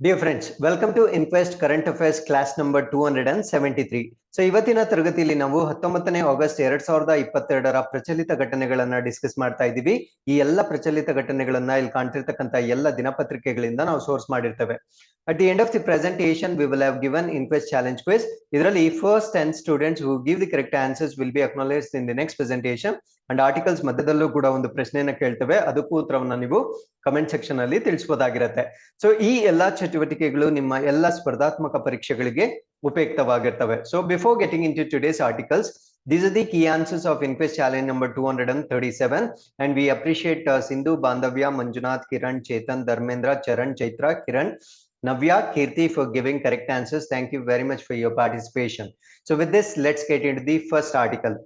Dear friends, welcome to Inquest Current Affairs class number 273. So ಇವತ್ತಿನ ತರಗತಿಯಲ್ಲಿ ನಾವು 19ನೇ August 2022ರ ಪ್ರಚಲಿತ ಘಟನೆಗಳನ್ನ ಡಿಸ್ಕಸ್ ಮಾಡ್ತಾ ಇದ್ದೀವಿ. ಈ ಎಲ್ಲ ಪ್ರಚಲಿತ ಘಟನೆಗಳನ್ನ ಇಲ್ಲಿ ಕಾಣ್ತಿರ್ತಕ್ಕಂಥ ಎಲ್ಲ ದಿನಪತ್ರಿಕೆಗಳಿಂದ ನಾವು ಸೋರ್ಸ್ ಮಾಡಿರ್ತೇವೆ. At the end of the presentation, we will have given Inquest challenge quiz. ಇದರಲ್ಲಿ first 10 students who give the correct answers will be acknowledged in the next presentation. And articles ಮಧ್ಯದಲ್ಲೂ ಕೂಡ ಒಂದು ಪ್ರಶ್ನೆಯನ್ನ ಕೇಳ್ತೇವೆ, ಅದಕ್ಕೂ ಉತ್ತರವನ್ನ ನೀವು ಕಮೆಂಟ್ ಸೆಕ್ಷನ್ ಅಲ್ಲಿ ತಿಳಿಸಬಹುದಾಗಿರುತ್ತೆ. So ಈ ಎಲ್ಲಾ ಚಟುವಟಿಕೆಗಳು ನಿಮ್ಮ ಎಲ್ಲ ಸ್ಪರ್ಧಾತ್ಮಕ ಪರೀಕ್ಷೆಗಳಿಗೆ ಉಪಯುಕ್ತವಾಗಿರ್ತವೆ. So before getting into today's articles, these are the key answers of Inquest challenge number 237, and we appreciate Sindhu, Bandhavya, Manjunath, Kiran, Chetan, Dharmendra, Charan, Chaitra, Kiran, Navya, Kirti for giving correct answers. Thank you very much for your participation. So with this, let's get into the first article.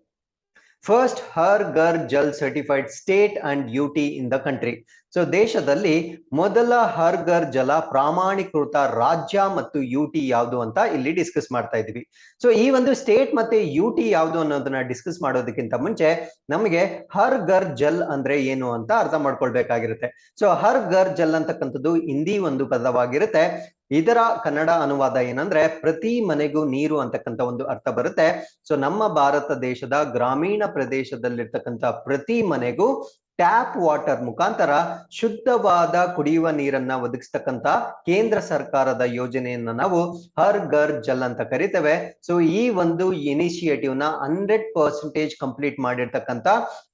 First Har Ghar Jal certified state and UT in the country. So ದೇಶದಲ್ಲಿ ಮೊದಲ ಹರ್ ಘರ್ ಜಲ ಪ್ರಾಮಾಣೀಕೃತ ರಾಜ್ಯ ಮತ್ತು UT ಯಾವುದು ಅಂತ ಇಲ್ಲಿ discuss ಮಾಡ್ತಾ ಇದೀವಿ. ಸೊ ಈ ಒಂದು ಸ್ಟೇಟ್ ಮತ್ತೆ UT ಯಾವುದು ಅನ್ನೋದನ್ನ ಡಿಸ್ಕಸ್ ಮಾಡೋದಕ್ಕಿಂತ ಮುಂಚೆ ನಮಗೆ ಹರ್ ಘರ್ ಜಲ್ ಅಂದ್ರೆ ಏನು ಅಂತ ಅರ್ಥ ಮಾಡ್ಕೊಳ್ಬೇಕಾಗಿರುತ್ತೆ. ಸೊ ಹರ್ ಘರ್ ಜಲ್ ಅಂತಕ್ಕಂಥದ್ದು ಹಿಂದಿ ಒಂದು ಪದವಾಗಿರುತ್ತೆ. ಇದರ ಕನ್ನಡ ಅನುವಾದ ಏನಂದ್ರೆ ಪ್ರತಿ ಮನೆಗೂ ನೀರು ಅಂತಕ್ಕಂಥ ಒಂದು ಅರ್ಥ ಬರುತ್ತೆ. ಸೊ ನಮ್ಮ ಭಾರತ ದೇಶದ ಗ್ರಾಮೀಣ ಪ್ರದೇಶದಲ್ಲಿರ್ತಕ್ಕಂಥ ಪ್ರತಿ ಮನೆಗೂ ಟ್ಯಾಪ್ ವಾಟರ್ ಮುಖಾಂತರ ಶುದ್ಧವಾದ ಕುಡಿಯುವ ನೀರನ್ನ ಒದಗಿಸ್ತಕ್ಕಂತ ಕೇಂದ್ರ ಸರ್ಕಾರದ ಯೋಜನೆಯನ್ನ ನಾವು ಹರ್ ಘರ್ ಜಲ್ ಅಂತ ಕರಿತೇವೆ. ಸೊ ಈ ಒಂದು ಇನಿಷಿಯೇಟಿವ್ ನ 100% ಕಂಪ್ಲೀಟ್ ಮಾಡಿರ್ತಕ್ಕಂತ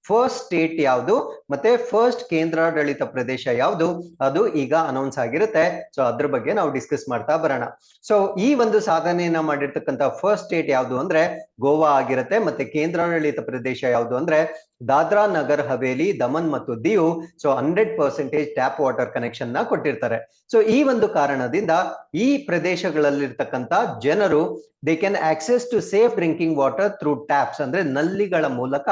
ಫಸ್ಟ್ ಸ್ಟೇಟ್ ಯಾವುದು ಮತ್ತೆ ಫಸ್ಟ್ ಕೇಂದ್ರಾಡಳಿತ ಪ್ರದೇಶ ಯಾವುದು ಅದು ಈಗ ಅನೌನ್ಸ್ ಆಗಿರುತ್ತೆ. ಸೊ ಅದ್ರ ಬಗ್ಗೆ ನಾವು ಡಿಸ್ಕಸ್ ಮಾಡ್ತಾ ಬರೋಣ. ಸೊ ಈ ಒಂದು ಸಾಧನೆಯನ್ನ ಮಾಡಿರ್ತಕ್ಕಂಥ ಫಸ್ಟ್ ಸ್ಟೇಟ್ ಯಾವುದು ಅಂದ್ರೆ ಗೋವಾ ಆಗಿರುತ್ತೆ. ಮತ್ತೆ ಕೇಂದ್ರಾಡಳಿತ ಪ್ರದೇಶ ಯಾವುದು ಅಂದ್ರೆ ದಾದ್ರಾ ನಗರ್ ಹವೇಲಿ, ದಮನ್ ಮತ್ತು Diu. So 100% tap water connection ನ ಕೊಟ್ಟಿರ್ತಾರೆ. ಸೊ ಈ ಒಂದು ಕಾರಣದಿಂದ ಈ ಪ್ರದೇಶಗಳಲ್ಲಿರ್ತಕ್ಕಂಥ ಜನರು they can access to safe drinking water through taps, ಅಂದ್ರೆ ನಲ್ಲಿಗಳ ಮೂಲಕ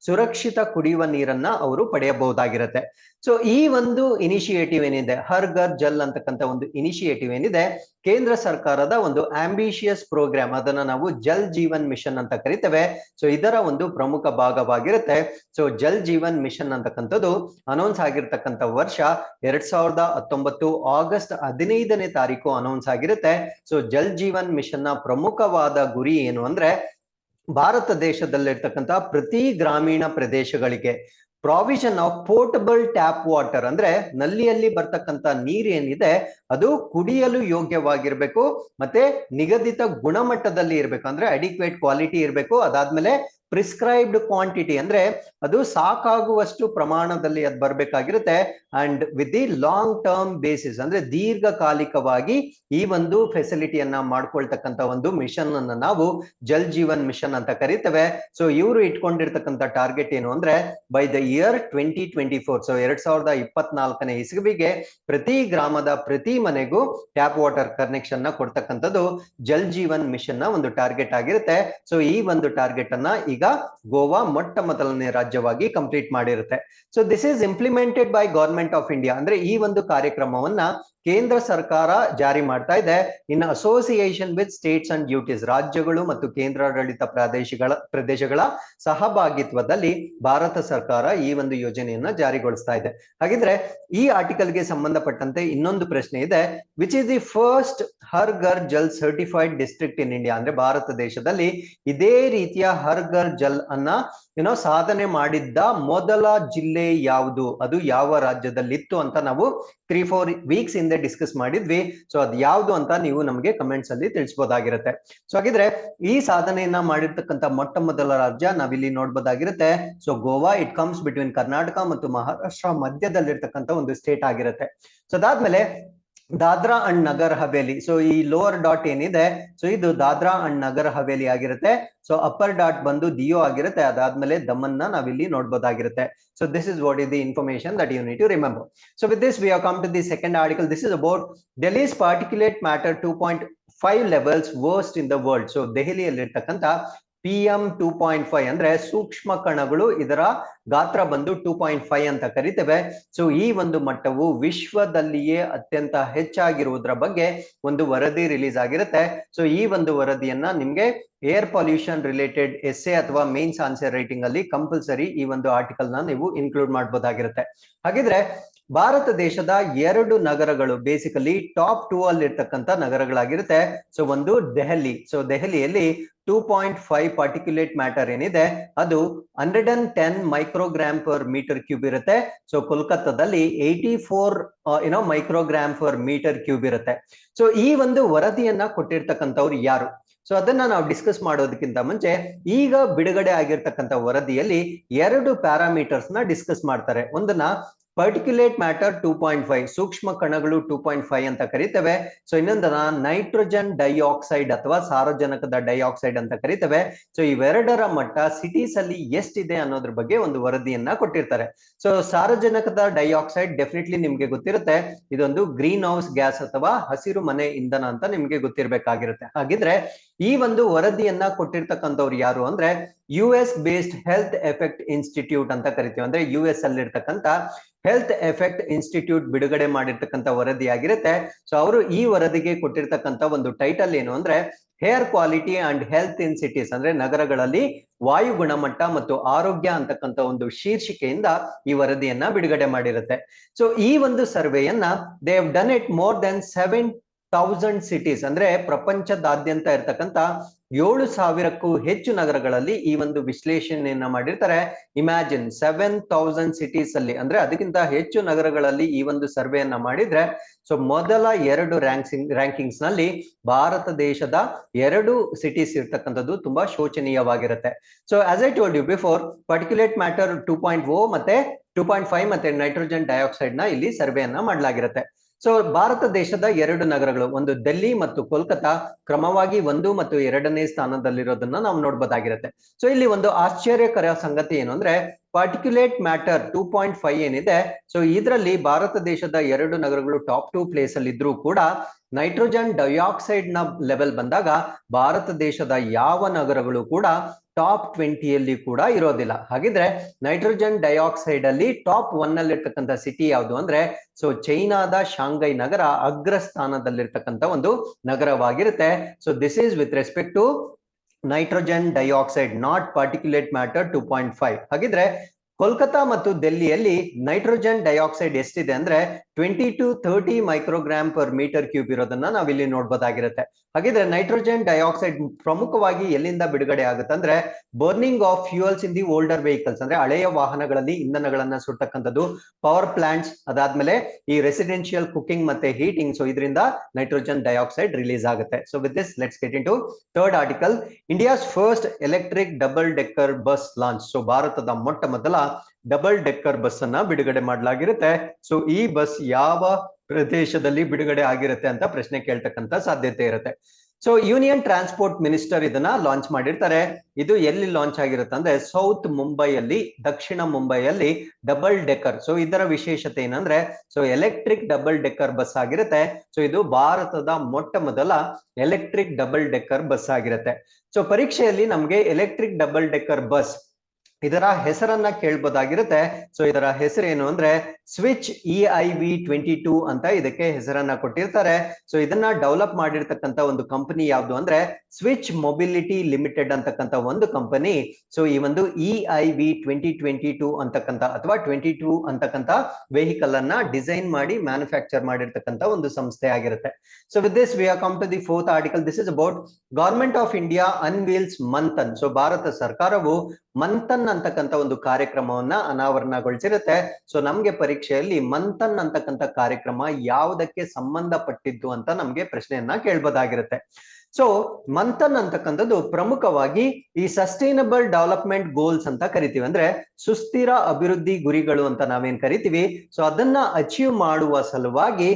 ಸುರಕ್ಷಿತ ಕುಡಿಯುವ ನೀರನ್ನ ಅವರು ಪಡೆಯಬಹುದಾಗಿರುತ್ತೆ. ಸೊ ಈ ಒಂದು ಇನಿಷಿಯೇಟಿವ್ ಏನಿದೆ ಹರ್ ಘರ್ ಜಲ್ ಅಂತಕ್ಕಂಥ ಒಂದು ಇನಿಷಿಯೇಟಿವ್ ಏನಿದೆ ಕೇಂದ್ರ ಸರ್ಕಾರದ ಒಂದು ಆಂಬಿಷಿಯಸ್ ಪ್ರೋಗ್ರಾಮ್, ಅದನ್ನ ನಾವು ಜಲ್ ಜೀವನ್ ಮಿಷನ್ ಅಂತ ಕರಿತೇವೆ. ಸೊ ಇದರ ಒಂದು ಪ್ರಮುಖ ಭಾಗವಾಗಿರುತ್ತೆ. ಸೊ ಜಲ್ ಜೀವನ್ ಮಿಷನ್ ಅಂತಕ್ಕಂಥದ್ದು ಅನೌನ್ಸ್ ಆಗಿರ್ತಕ್ಕಂಥ ವರ್ಷ 2019 ಆಗಸ್ಟ್ 15ನೇ ತಾರೀಕು ಅನೌನ್ಸ್ ಆಗಿರುತ್ತೆ. ಸೊ ಜಲ್ ಜೀವನ್ ಮಿಷನ್ ನ ಪ್ರಮುಖವಾದ ಗುರಿ ಏನು ಅಂದ್ರೆ ಭಾರತ ದೇಶದಲ್ಲಿರ್ತಕ್ಕಂಥ ಪ್ರತಿ ಗ್ರಾಮೀಣ ಪ್ರದೇಶಗಳಿಗೆ provision of portable tap water, ಅಂದ್ರೆ ನಲ್ಲಿಯಲ್ಲಿ ಬರ್ತಕ್ಕಂಥ ನೀರು ಏನಿದೆ ಅದು ಕುಡಿಯಲು ಯೋಗ್ಯವಾಗಿರ್ಬೇಕು ಮತ್ತೆ ನಿಗದಿತ ಗುಣಮಟ್ಟದಲ್ಲಿ ಇರಬೇಕು, ಅಂದ್ರೆ ಅಡಿಕ್ವೇಟ್ ಕ್ವಾಲಿಟಿ ಇರಬೇಕು. ಅದಾದ್ಮೇಲೆ ಪ್ರಿಸ್ಕ್ರೈಬ್ಡ್ ಕ್ವಾಂಟಿಟಿ, ಅಂದ್ರೆ ಅದು ಸಾಕಾಗುವಷ್ಟು ಪ್ರಮಾಣದಲ್ಲಿ ಅದು ಬರ್ಬೇಕಾಗಿರುತ್ತೆ. And with the long term basis, ಅಂದ್ರೆ ದೀರ್ಘಕಾಲಿಕವಾಗಿ ಈ ಒಂದು ಫೆಸಿಲಿಟಿಯನ್ನ ಮಾಡ್ಕೊಳ್ತಕ್ಕಂಥ ಒಂದು ಮಿಷನ್ ಅನ್ನ ನಾವು ಜಲ್ ಜೀವನ್ ಮಿಷನ್ ಅಂತ ಕರಿತೇವೆ. ಸೊ ಇವರು ಇಟ್ಕೊಂಡಿರ್ತಕ್ಕಂಥ ಟಾರ್ಗೆಟ್ ಏನು ಅಂದ್ರೆ ಬೈ ದ ಇಯರ್ 2024, ಸೊ 2024ನೇ ಇಸವಿಗೆ ಪ್ರತಿ ಗ್ರಾಮದ ಪ್ರತಿ ಮನೆಗೂ ಟ್ಯಾಪ್ ವಾಟರ್ ಕನೆಕ್ಷನ್ ನ ಕೊಡ್ತಕ್ಕಂಥದ್ದು ಜಲ್ ಜೀವನ್ ಮಿಷನ್ ನ ಒಂದು ಟಾರ್ಗೆಟ್ ಆಗಿರುತ್ತೆ. ಸೊ ಈ ಒಂದು ಟಾರ್ಗೆಟ್ ಅನ್ನ ಈಗ ಗೋವಾ ಮೊಟ್ಟ ಮೊದಲನೇ ರಾಜ್ಯವಾಗಿ ಕಂಪ್ಲೀಟ್ ಮಾಡಿರುತ್ತೆ. So this is implemented by government of India, ಅಂದ್ರೆ ಈ ಒಂದು ಕಾರ್ಯಕ್ರಮವನ್ನ ಕೇಂದ್ರ ಸರ್ಕಾರ ಜಾರಿ ಮಾಡ್ತಾ ಇದೆ in association with states and UTs, ರಾಜ್ಯಗಳು ಮತ್ತು ಕೇಂದ್ರಾಡಳಿತ ಪ್ರದೇಶಗಳ ಸಹಭಾಗಿತ್ವದಲ್ಲಿ ಭಾರತ ಸರ್ಕಾರ ಈ ಒಂದು ಯೋಜನೆಯನ್ನ ಜಾರಿಗೊಳಿಸ್ತಾ ಇದೆ. ಹಾಗಿದ್ರೆ ಈ ಆರ್ಟಿಕಲ್ಗೆ ಸಂಬಂಧಪಟ್ಟಂತೆ ಇನ್ನೊಂದು ಪ್ರಶ್ನೆ ಇದೆ, which is the first Har Ghar Jal certified district in India, ಅಂದ್ರೆ ಭಾರತ ದೇಶದಲ್ಲಿ ಇದೇ ರೀತಿಯ ಹರ್ ಘರ್ ಜಲ್ ಅನ್ನ ಸಾಧನೆ ಮಾಡಿದ್ದ ಮೊದಲ ಜಿಲ್ಲೆ ಯಾವುದು, ಅದು ಯಾವ ರಾಜ್ಯದಲ್ಲಿತ್ತು ಅಂತ ನಾವು 3-4 ವೀಕ್ಸ್ ಹಿಂದೆ ಡಿಸ್ಕಸ್ ಮಾಡಿದ್ವಿ. ಸೊ ಅದು ಯಾವುದು ಅಂತ ನೀವು ನಮಗೆ ಕಮೆಂಟ್ಸ್ ಅಲ್ಲಿ ತಿಳಿಸಬಹುದಾಗಿರುತ್ತೆ. ಸೊ ಹಾಗಿದ್ರೆ ಈ ಸಾಧನೆಯನ್ನ ಮಾಡಿರ್ತಕ್ಕಂಥ ಮೊಟ್ಟ ಮೊದಲ ರಾಜ್ಯ ನಾವಿಲ್ಲಿ ನೋಡ್ಬೋದಾಗಿರುತ್ತೆ. So Goa, it comes between Karnataka ಮತ್ತು ಮಹಾರಾಷ್ಟ್ರ ಮಧ್ಯದಲ್ಲಿರ್ತಕ್ಕಂಥ ಒಂದು ಸ್ಟೇಟ್ ಆಗಿರುತ್ತೆ. ಸೊ ಅದಾದ್ಮೇಲೆ ದಾದ್ರಾ ಅಂಡ್ ನಗರ್ ಹವೇಲಿ, ಸೊ ಈ ಲೋವರ್ ಡಾಟ್ ಏನಿದೆ ಸೊ ಇದು ದಾದ್ರಾ ಅಂಡ್ ನಗರ್ ಹವೇಲಿ ಆಗಿರುತ್ತೆ. ಸೊ ಅಪ್ಪರ್ ಡಾಟ್ ಬಂದು ದಿಯೋ ಆಗಿರುತ್ತೆ. ಅದಾದ್ಮೇಲೆ ದಮನ್ ನ ನಾವಿಲ್ಲಿ ನೋಡ್ಬೋದಾಗಿರುತ್ತೆ. So this is what is the information that you need to remember. So with this we have come to the second article. This is about Delhi's particulate matter 2.5 levels worst in the world. So ದೆಹಲಿಯಲ್ಲಿರ್ತಕ್ಕಂಥ PM 2.5 ಅಂದ್ರೆ ಸೂಕ್ಷ್ಮ ಕಣಗಳು, ಇದರ ಗಾತ್ರ ಬಂದು 2.5 ಅಂತ ಕರಿತೇವೆ. So ಈ ಒಂದು ಮಟ್ಟವು ವಿಶ್ವದಲ್ಲಿಯೇ ಅತ್ಯಂತ ಹೆಚ್ಚಾಗಿರುವುದರ ಬಗ್ಗೆ ಒಂದು ವರದಿ ರಿಲೀಸ್ ಆಗಿರುತ್ತೆ. ಸೊ ಈ ಒಂದು ವರದಿಯನ್ನ ನಿಮ್ಗೆ ಏರ್ ಪೊಲ್ಯೂಷನ್ ರಿಲೇಟೆಡ್ ಎಸ್ಸೆ ಅಥವಾ ಮೇನ್ಸ್ ಆನ್ಸರ್ ರೈಟಿಂಗ್ ಅಲ್ಲಿ ಕಂಪಲ್ಸರಿ ಈ ಒಂದು ಆರ್ಟಿಕಲ್ ನ ನೀವು ಇನ್ಕ್ಲೂಡ್ ಮಾಡಬಹುದಾಗಿರುತ್ತೆ. ಹಾಗಿದ್ರೆ ಭಾರತ ದೇಶದ 2 ನಗರಗಳು ಬೇಸಿಕಲಿ ಟಾಪ್ 2 ಅಲ್ಲಿ ಇರ್ತಕ್ಕಂಥ ನಗರಗಳಾಗಿರುತ್ತೆ. ಸೊ ಒಂದು ದೆಹಲಿ. ಸೊ ದೆಹಲಿಯಲ್ಲಿ 2.5 ಪಾರ್ಟಿಕ್ಯುಲೇಟ್ ಮ್ಯಾಟರ್ ಏನಿದೆ ಅದು 110 ಮೈಕ್ರೋಗ್ರಾಮ್ ಪರ್ ಮೀಟರ್ ಕ್ಯೂಬ್ ಇರುತ್ತೆ. ಸೊ ಕೋಲ್ಕತ್ತಾದಲ್ಲಿ 84 ಮೈಕ್ರೋಗ್ರಾಮ್ ಪರ್ ಮೀಟರ್ ಕ್ಯೂಬ್ ಇರುತ್ತೆ. ಸೊ ಈ ಒಂದು ವರದಿಯನ್ನ ಕೊಟ್ಟಿರ್ತಕ್ಕಂಥವ್ರು ಯಾರು? ಸೊ ಅದನ್ನ ನಾವು ಡಿಸ್ಕಸ್ ಮಾಡೋದಕ್ಕಿಂತ ಮುಂಚೆ ಈಗ ಬಿಡುಗಡೆ ಆಗಿರ್ತಕ್ಕಂಥ ವರದಿಯಲ್ಲಿ 2 ಪ್ಯಾರಾಮೀಟರ್ಸ್ ನ ಡಿಸ್ಕಸ್ ಮಾಡ್ತಾರೆ. ಒಂದನ್ನ ಪರ್ಟಿಕ್ಯುಲೇಟ್ ಮ್ಯಾಟರ್ 2.5 ಸೂಕ್ಷ್ಮ ಕಣಗಳು 2.5 ಅಂತ ಕರಿತೇವೆ. ಸೊ ಇನ್ನೊಂದನ್ನ ನೈಟ್ರೋಜನ್ ಡೈಆಕ್ಸೈಡ್ ಅಥವಾ ಸಾರಜನಕದ ಡೈಆಕ್ಸೈಡ್ ಅಂತ ಕರಿತೇವೆ. ಸೊ ಇವೆರಡರ ಮಟ್ಟ ಸಿಟೀಸ್ ಅಲ್ಲಿ ಎಷ್ಟಿದೆ ಅನ್ನೋದ್ರ ಬಗ್ಗೆ ಒಂದು ವರದಿಯನ್ನ ಕೊಟ್ಟಿರ್ತಾರೆ. ಸೊ ಸಾರಜನಕದ ಡೈಆಕ್ಸೈಡ್ ಡೆಫಿನೆಟ್ಲಿ ನಿಮ್ಗೆ ಗೊತ್ತಿರುತ್ತೆ, ಇದೊಂದು ಗ್ರೀನ್ ಹೌಸ್ ಗ್ಯಾಸ್ ಅಥವಾ ಹಸಿರು ಮನೆ ಇಂಧನ ಅಂತ ನಿಮ್ಗೆ ಗೊತ್ತಿರ್ಬೇಕಾಗಿರುತ್ತೆ. ಹಾಗಿದ್ರೆ ಈ ಒಂದು ವರದಿಯನ್ನ ಕೊಟ್ಟಿರ್ತಕ್ಕಂಥವ್ರು ಯಾರು ಅಂದ್ರೆ US based health effect institute ಅಂತ ಕರಿತೀವಿ. ಅಂದ್ರೆ US ಅಲ್ಲಿ ಇರ್ತಕ್ಕಂಥ ಹೆಲ್ತ್ ಎಫೆಕ್ಟ್ ಇನ್ಸ್ಟಿಟ್ಯೂಟ್ ಬಿಡುಗಡೆ ಮಾಡಿರ್ತಕ್ಕಂಥ ವರದಿ ಆಗಿರುತ್ತೆ. ಸೊ ಅವರು ಈ ವರದಿಗೆ ಕೊಟ್ಟಿರ್ತಕ್ಕಂಥ ಒಂದು ಟೈಟಲ್ ಏನು ಅಂದ್ರೆ hair quality and health in cities, ಅಂದ್ರೆ ನಗರಗಳಲ್ಲಿ ವಾಯು ಗುಣಮಟ್ಟ ಮತ್ತು ಆರೋಗ್ಯ ಅಂತಕ್ಕಂಥ ಒಂದು ಶೀರ್ಷಿಕೆಯಿಂದ ಈ ವರದಿಯನ್ನ ಬಿಡುಗಡೆ ಮಾಡಿರುತ್ತೆ. ಸೊ ಈ ಒಂದು ಸರ್ವೆಯನ್ನ they have done it more than 7,000 cities, ಅಂದ್ರೆ ಪ್ರಪಂಚದಾದ್ಯಂತ ಇರ್ತಕ್ಕಂಥ 7,000ಕ್ಕೂ ಹೆಚ್ಚು ನಗರಗಳಲ್ಲಿ ಈ ಒಂದು ವಿಶ್ಲೇಷಣೆಯನ್ನ ಮಾಡಿರ್ತಾರೆ. ಇಮ್ಯಾಜಿನ್ 7,000 ಸಿಟೀಸ್ ಅಲ್ಲಿ, ಅಂದ್ರೆ ಅದಕ್ಕಿಂತ ಹೆಚ್ಚು ನಗರಗಳಲ್ಲಿ ಈ ಒಂದು ಸರ್ವೆಯನ್ನ ಮಾಡಿದ್ರೆ ಸೊ ಮೊದಲ 2 ರ್ಯಾಂಕಿಂಗ್ಸ್ ನಲ್ಲಿ ಭಾರತ ದೇಶದ 2 ಸಿಟೀಸ್ ಇರ್ತಕ್ಕಂಥದ್ದು ತುಂಬಾ ಶೋಚನೀಯವಾಗಿರುತ್ತೆ. So as I told you before, particulate matter 2.0 ಮತ್ತೆ 2.5 ಮತ್ತೆ ನೈಟ್ರೋಜನ್ ಡೈಆಕ್ಸೈಡ್ ನ ಇಲ್ಲಿ ಸರ್ವೆಯನ್ನ ಮಾಡಲಾಗಿರುತ್ತೆ. ಸೊ ಭಾರತ ದೇಶದ 2 ನಗರಗಳು, ಒಂದು ದಿಲ್ಲಿ ಮತ್ತು ಕೋಲ್ಕತ್ತಾ, ಕ್ರಮವಾಗಿ 1 ಮತ್ತು 2ನೇ ಸ್ಥಾನದಲ್ಲಿರೋದನ್ನ ನಾವು ನೋಡ್ಬೋದಾಗಿರುತ್ತೆ. ಸೊ ಇಲ್ಲಿ ಒಂದು ಆಶ್ಚರ್ಯಕರ ಸಂಗತಿ ಏನು ಅಂದ್ರೆ ಪಾರ್ಟಿಕ್ಯುಲೇಟ್ ಮ್ಯಾಟರ್ 2.5 ಏನಿದೆ, ಸೊ ಇದರಲ್ಲಿ ಭಾರತ ದೇಶದ 2 ನಗರಗಳು ಟಾಪ್ 2 ಪ್ಲೇಸ್ ಅಲ್ಲಿ ಇದ್ರೂ ಕೂಡ ನೈಟ್ರೋಜನ್ ಡೈಆಕ್ಸೈಡ್ ನ ಲೆವೆಲ್ ಬಂದಾಗ ಭಾರತ ದೇಶದ ಯಾವ ನಗರಗಳು ಕೂಡ ಟಾಪ್ 20ಯಲ್ಲಿ ಕೂಡ ಇರೋದಿಲ್ಲ. ಹಾಗಿದ್ರೆ ನೈಟ್ರೋಜನ್ ಡೈಆಕ್ಸೈಡ್ ಅಲ್ಲಿ ಟಾಪ್ 1 ಅಲ್ಲಿ ಇರ್ತಕ್ಕಂಥ ಸಿಟಿ ಯಾವುದು ಅಂದ್ರೆ ಸೊ ಚೈನಾದ ಶಾಂಘೈ ನಗರ ಅಗ್ರ ಸ್ಥಾನದಲ್ಲಿರ್ತಕ್ಕಂಥ ಒಂದು ನಗರವಾಗಿರುತ್ತೆ. So this is with respect to nitrogen dioxide, not particulate matter 2.5. ಹಾಗಿದ್ರೆ ಕೋಲ್ಕತ್ತಾ ಮತ್ತು ದಿಲ್ಲಿಯಲ್ಲಿ ನೈಟ್ರೋಜನ್ ಡೈಆಕ್ಸೈಡ್ ಎಷ್ಟಿದೆ ಅಂದ್ರೆ 20 to 30 microgram per metre cube ಇರೋದನ್ನ ನಾವಿಲ್ಲಿ ನೋಡ್ಬೋದಾಗಿರುತ್ತೆ. ಹಾಗಿದ್ರೆ ನೈಟ್ರೋಜನ್ ಡೈಆಕ್ಸೈಡ್ ಪ್ರಮುಖವಾಗಿ ಎಲ್ಲಿಂದ ಬಿಡುಗಡೆ ಆಗುತ್ತೆ ಅಂದ್ರೆ burning of fuels in the older vehicles, ಅಂದ್ರೆ ಹಳೆಯ ವಾಹನಗಳಲ್ಲಿ ಇಂಧನಗಳನ್ನ ಸುಡ್ತಕ್ಕಂಥದ್ದು, ಪವರ್ ಪ್ಲಾಂಟ್ಸ್, ಅದಾದ್ಮೇಲೆ ಈ ರೆಸಿಡೆನ್ಶಿಯಲ್ ಕುಕಿಂಗ್ ಮತ್ತೆ ಹೀಟಿಂಗ್. ಸೊ ಇದರಿಂದ ನೈಟ್ರೋಜನ್ ಡೈಆಕ್ಸೈಡ್ ರಿಲೀಸ್ ಆಗುತ್ತೆ. So with this let's get in to third article. India's first electric double decker bus launch. So ಭಾರತದ ಮೊಟ್ಟ ಮೊದಲ ಡಬಲ್ ಡೆಕ್ಕರ್ ಬಸ್ ಅನ್ನ ಬಿಡುಗಡೆ ಮಾಡಲಾಗಿರುತ್ತೆ. ಸೊ ಈ ಬಸ್ ಯಾವ ಪ್ರದೇಶದಲ್ಲಿ ಬಿಡುಗಡೆ ಆಗಿರುತ್ತೆ ಅಂತ ಪ್ರಶ್ನೆ ಕೇಳ್ತಕ್ಕಂತ ಸಾಧ್ಯತೆ ಇರುತ್ತೆ. ಸೊ ಯೂನಿಯನ್ ಟ್ರಾನ್ಸ್ಪೋರ್ಟ್ ಮಿನಿಸ್ಟರ್ ಇದನ್ನ ಲಾಂಚ್ ಮಾಡಿರ್ತಾರೆ. ಇದು ಎಲ್ಲಿ ಲಾಂಚ್ ಆಗಿರುತ್ತೆ ಅಂದ್ರೆ ಸೌತ್ ಮುಂಬೈಯಲ್ಲಿ, ದಕ್ಷಿಣ ಮುಂಬೈಯಲ್ಲಿ ಡಬಲ್ ಡೆಕ್ಕರ್. ಸೊ ಇದರ ವಿಶೇಷತೆ ಏನಂದ್ರೆ so electric double decker bus ಆಗಿರುತ್ತೆ. ಸೊ ಇದು ಭಾರತದ ಮೊಟ್ಟ ಮೊದಲ ಎಲೆಕ್ಟ್ರಿಕ್ ಡಬಲ್ ಡೆಕ್ಕರ್ ಬಸ್ ಆಗಿರುತ್ತೆ. ಸೊ ಪರೀಕ್ಷೆಯಲ್ಲಿ ನಮ್ಗೆ ಎಲೆಕ್ಟ್ರಿಕ್ ಡಬಲ್ ಡೆಕ್ಕರ್ ಬಸ್ ಇದರ ಹೆಸರನ್ನ ಕೇಳ್ಬೋದಾಗಿರುತ್ತೆ. ಸೊ ಇದರ ಹೆಸರೇನು ಅಂದ್ರೆ ಸ್ವಿಚ್ EIV22 ಅಂತ ಇದಕ್ಕೆ ಹೆಸರನ್ನ ಕೊಟ್ಟಿರ್ತಾರೆ. ಸೊ ಇದನ್ನ ಡೆವಲಪ್ ಮಾಡಿರ್ತಕ್ಕಂಥ ಒಂದು ಕಂಪನಿ ಯಾವುದು ಅಂದ್ರೆ ಸ್ವಿಚ್ ಮೊಬಿಲಿಟಿ ಲಿಮಿಟೆಡ್ ಅಂತಕ್ಕಂಥ ಒಂದು ಕಂಪನಿ. ಸೊ ಈ ಒಂದು EIV2022 ಅಂತಕ್ಕಂಥ ಅಥವಾ 22 ಅಂತಕ್ಕಂಥ ವೆಹಿಕಲ್ ಅನ್ನ ಡಿಸೈನ್ ಮಾಡಿ ಮ್ಯಾನುಫ್ಯಾಕ್ಚರ್ ಮಾಡಿರ್ತಕ್ಕಂಥ ಒಂದು ಸಂಸ್ಥೆ ಆಗಿರುತ್ತೆ. So with this we have come to the fourth article. This is about government of India unveils Manthan. So Bharat ಸರ್ಕಾರವು ಮಂಥನ್ ಅಂತಕ್ಕಂಥ ಒಂದು ಕಾರ್ಯಕ್ರಮವನ್ನ ಅನಾವರಣಗೊಳಿಸಿರುತ್ತೆ. ಸೊ ನಮ್ಗೆ ಪರೀಕ್ಷೆಯಲ್ಲಿ ಮಂಥನ್ ಅಂತಕ್ಕಂಥ ಕಾರ್ಯಕ್ರಮ ಯಾವುದಕ್ಕೆ ಸಂಬಂಧಪಟ್ಟಿದ್ದು ಅಂತ ನಮ್ಗೆ ಪ್ರಶ್ನೆಯನ್ನ ಕೇಳ್ಬೋದಾಗಿರುತ್ತೆ. ಸೊ ಮಂಥನ್ ಅಂತಕ್ಕಂಥದ್ದು ಪ್ರಮುಖವಾಗಿ ಈ ಸಸ್ಟೈನಬಲ್ ಡೆವಲಪ್ಮೆಂಟ್ ಗೋಲ್ಸ್ ಅಂತ ಕರಿತೀವಿ, ಅಂದ್ರೆ ಸುಸ್ಥಿರ ಅಭಿವೃದ್ಧಿ ಗುರಿಗಳು ಅಂತ ನಾವೇನ್ ಕರಿತೀವಿ. ಸೊ ಅದನ್ನ ಅಚೀವ್ ಮಾಡುವ ಸಲುವಾಗಿ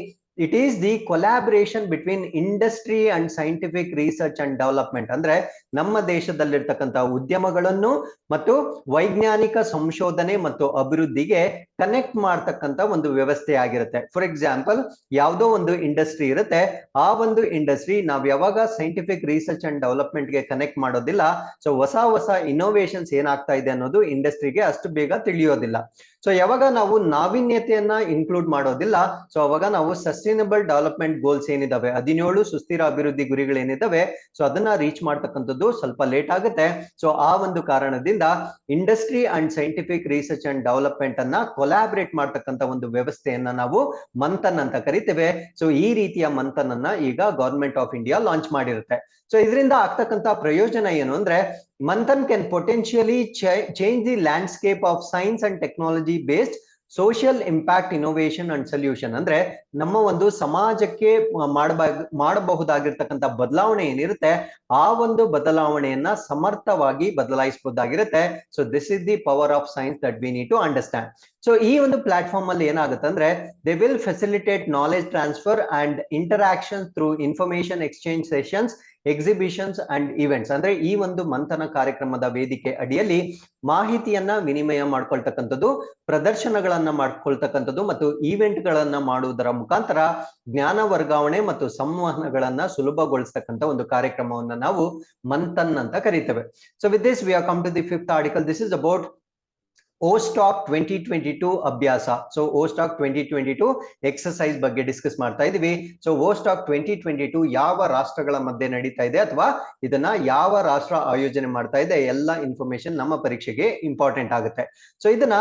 it is the collaboration between industry and scientific research and development. ಅಂದ್ರೆ ನಮ್ಮ ದೇಶದಲ್ಲಿರ್ತಕ್ಕಂಥ ಉದ್ಯಮಗಳನ್ನು ಮತ್ತು ವೈಜ್ಞಾನಿಕ ಸಂಶೋಧನೆ ಮತ್ತು ಅಭಿವೃದ್ಧಿಗೆ ಕನೆಕ್ಟ್ ಮಾಡ್ತಕ್ಕಂಥ ಒಂದು ವ್ಯವಸ್ಥೆ ಆಗಿರುತ್ತೆ. ಫಾರ್ ಎಕ್ಸಾಂಪಲ್, ಯಾವುದೋ ಒಂದು ಇಂಡಸ್ಟ್ರಿ ಇರುತ್ತೆ, ಆ ಒಂದು ಇಂಡಸ್ಟ್ರಿ ನಾವ್ ಯಾವಾಗ ಸೈಂಟಿಫಿಕ್ ರಿಸರ್ಚ್ ಅಂಡ್ ಡೆವಲಪ್ಮೆಂಟ್ ಗೆ ಕನೆಕ್ಟ್ ಮಾಡೋದಿಲ್ಲ, ಸೊ ಹೊಸ ಹೊಸ ಇನೋವೇಷನ್ಸ್ ಏನಾಗ್ತಾ ಇದೆ ಅನ್ನೋದು ಇಂಡಸ್ಟ್ರಿಗೆ ಅಷ್ಟು ಬೇಗ ತಿಳಿಯೋದಿಲ್ಲ. ಸೊ ಯಾವಾಗ ನಾವು ನಾವೀನ್ಯತೆಯನ್ನ ಇನ್ಕ್ಲೂಡ್ ಮಾಡೋದಿಲ್ಲ, ಸೊ ಅವಾಗ ನಾವು ಸಸ್ಟೈನಬಲ್ ಡೆವಲಪ್ಮೆಂಟ್ ಗೋಲ್ಸ್ ಏನಿದಾವೆ 17 ಸುಸ್ಥಿರ ಅಭಿವೃದ್ಧಿ ಗುರಿಗಳೇನಿದಾವೆ ಸೊ ಅದನ್ನ ರೀಚ್ ಮಾಡ್ತಕ್ಕಂಥದ್ದು ಸ್ವಲ್ಪ ಲೇಟ್ ಆಗುತ್ತೆ. ಸೊ ಆ ಒಂದು ಕಾರಣದಿಂದ industry and scientific research and development ಅನ್ನ ಕೊಲಾಬ್ರೇಟ್ ಮಾಡ್ತಕ್ಕಂತ ಒಂದು ವ್ಯವಸ್ಥೆಯನ್ನ ನಾವು ಮಂಥನ್ ಅಂತ ಕರಿತೇವೆ. ಸೊ ಈ ರೀತಿಯ ಮಂಥನ್ ಅನ್ನ ಈಗ ಗವರ್ಮೆಂಟ್ ಆಫ್ ಇಂಡಿಯಾ ಲಾಂಚ್ ಮಾಡಿರುತ್ತೆ. ಸೊ ಇದರಿಂದ ಆಗ್ತಕ್ಕಂತ ಪ್ರಯೋಜನ ಏನು ಅಂದ್ರೆ Manthan can potentially change the landscape of science and technology based social impact innovation and solution. ಅಂದ್ರೆ ನಮ್ಮ ಒಂದು ಸಮಾಜಕ್ಕೆ ಮಾಡಬಹುದಾಗಿರ್ತಕ್ಕಂಥ ಬದಲಾವಣೆ ಏನಿರುತ್ತೆ ಆ ಒಂದು ಬದಲಾವಣೆಯನ್ನ ಸಮರ್ಥವಾಗಿ ಬದಲಾಯಿಸಬಹುದಾಗಿರುತ್ತೆ. So this is the power of science that we need to understand. So ಈ ಒಂದು ಪ್ಲಾಟ್ಫಾರ್ಮ್ ಅಲ್ಲಿ ಏನಾಗುತ್ತೆ ಅಂದ್ರೆ they will facilitate knowledge transfer and interaction through information exchange sessions, exhibitions and events. ಅಂದ್ರೆ ಈ ಒಂದು ಮಂಥನ ಕಾರ್ಯಕ್ರಮದ ವೇದಿಕೆ ಅಡಿಯಲ್ಲಿ ಮಾಹಿತಿಯನ್ನ ವಿನಿಮಯ ಮಾಡ್ಕೊಳ್ತಕ್ಕಂಥದ್ದು, ಪ್ರದರ್ಶನಗಳನ್ನ ಮಾಡ್ಕೊಳ್ತಕ್ಕಂಥದ್ದು ಮತ್ತು ಈವೆಂಟ್ ಗಳನ್ನ ಮಾಡುವುದರ ಮುಖಾಂತರ ಜ್ಞಾನ ವರ್ಗಾವಣೆ ಮತ್ತು ಸಂವಹನಗಳನ್ನ ಸುಲಭಗೊಳಿಸ್ತಕ್ಕಂಥ ಒಂದು ಕಾರ್ಯಕ್ರಮವನ್ನ ನಾವು ಮಂಥನ್ ಅಂತ ಕರೀತೇವೆ. So with this we are come to the fifth article. This is about Vostok 2022 ಅಭ್ಯಾಸ. ಸೊ ಓಸ್ಟಾಕ್ 2022 ಎಕ್ಸರ್ಸೈಸ್ ಬಗ್ಗೆ ಡಿಸ್ಕಸ್ ಮಾಡ್ತಾ ಇದೀವಿ. ಸೊ ಓಸ್ಟಾಕ್ 2022 ಯಾವ ರಾಷ್ಟ್ರಗಳ ಮಧ್ಯೆ ನಡೀತಾ ಇದೆ ಅಥವಾ ಇದನ್ನ ಯಾವ ರಾಷ್ಟ್ರ ಆಯೋಜನೆ ಮಾಡ್ತಾ ಇದೆ, ಎಲ್ಲ ಇನ್ಫಾರ್ಮೇಶನ್ ನಮ್ಮ ಪರೀಕ್ಷೆಗೆ ಇಂಪಾರ್ಟೆಂಟ್ ಆಗುತ್ತೆ. ಸೊ ಇದನ್ನ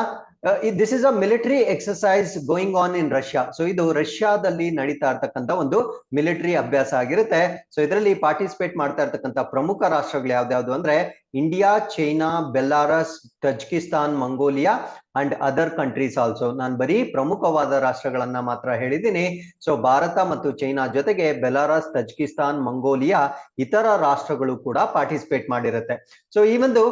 this is a military exercise going on in Russia. So ಇದು ರಷ್ಯಾದಲ್ಲಿ ನಡೀತಾ ಇರ್ತಕ್ಕಂಥ ಒಂದು ಮಿಲಿಟರಿ ಅಭ್ಯಾಸ ಆಗಿರುತ್ತೆ. ಸೊ ಇದರಲ್ಲಿ ಪಾರ್ಟಿಸಿಪೇಟ್ ಮಾಡ್ತಾ ಇರ್ತಕ್ಕಂಥ ಪ್ರಮುಖ ರಾಷ್ಟ್ರಗಳು ಯಾವ್ದಾವ್ದು ಅಂದ್ರೆ India, China, Belarus, ತಜ್ಕಿಸ್ತಾನ್, Mongolia and other countries also. ನಾನು ಬರೀ ಪ್ರಮುಖವಾದ ರಾಷ್ಟ್ರಗಳನ್ನ ಮಾತ್ರ ಹೇಳಿದ್ದೀನಿ. ಸೊ ಭಾರತ ಮತ್ತು ಚೈನಾ ಜೊತೆಗೆ ಬೆಲಾರಸ್, ತಜ್ಕಿಸ್ತಾನ್, ಮಂಗೋಲಿಯಾ ಇತರ ರಾಷ್ಟ್ರಗಳು ಕೂಡ ಪಾರ್ಟಿಸಿಪೇಟ್ ಮಾಡಿರುತ್ತೆ. ಸೊ ಈ ಒಂದು